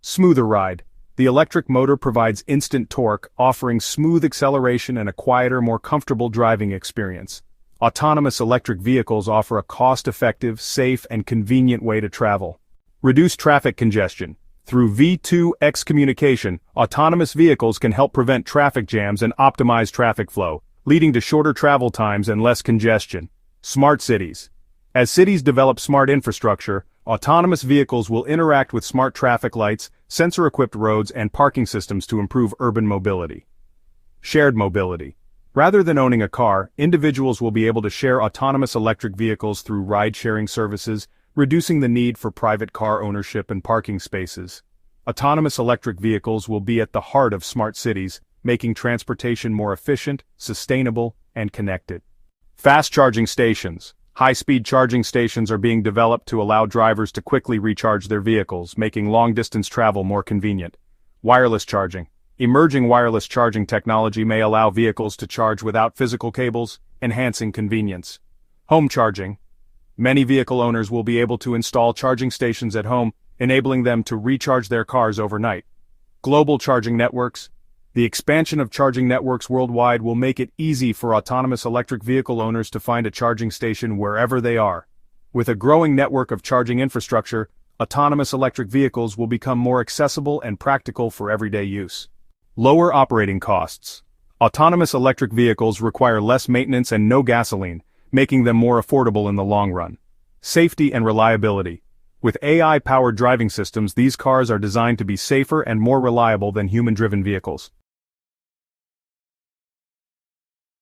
Smoother ride. The electric motor provides instant torque, offering smooth acceleration and a quieter, more comfortable driving experience. Autonomous electric vehicles offer a cost-effective, safe, and convenient way to travel. Reduce traffic congestion. Through V2X communication, autonomous vehicles can help prevent traffic jams and optimize traffic flow, leading to shorter travel times and less congestion. Smart cities. As cities develop smart infrastructure, autonomous vehicles will interact with smart traffic lights, sensor-equipped roads, and parking systems to improve urban mobility. Shared mobility. Rather than owning a car, individuals will be able to share autonomous electric vehicles through ride-sharing services, reducing the need for private car ownership and parking spaces. Autonomous electric vehicles will be at the heart of smart cities, making transportation more efficient, sustainable, and connected. Fast charging stations. High-speed charging stations are being developed to allow drivers to quickly recharge their vehicles, making long-distance travel more convenient. Wireless charging. Emerging wireless charging technology may allow vehicles to charge without physical cables, enhancing convenience. Home charging. Many vehicle owners will be able to install charging stations at home, enabling them to recharge their cars overnight. Global charging networks. The expansion of charging networks worldwide will make it easy for autonomous electric vehicle owners to find a charging station wherever they are. With a growing network of charging infrastructure, autonomous electric vehicles will become more accessible and practical for everyday use. Lower operating costs. Autonomous electric vehicles require less maintenance and no gasoline, making them more affordable in the long run. Safety and reliability. With AI-powered driving systems, these cars are designed to be safer and more reliable than human-driven vehicles.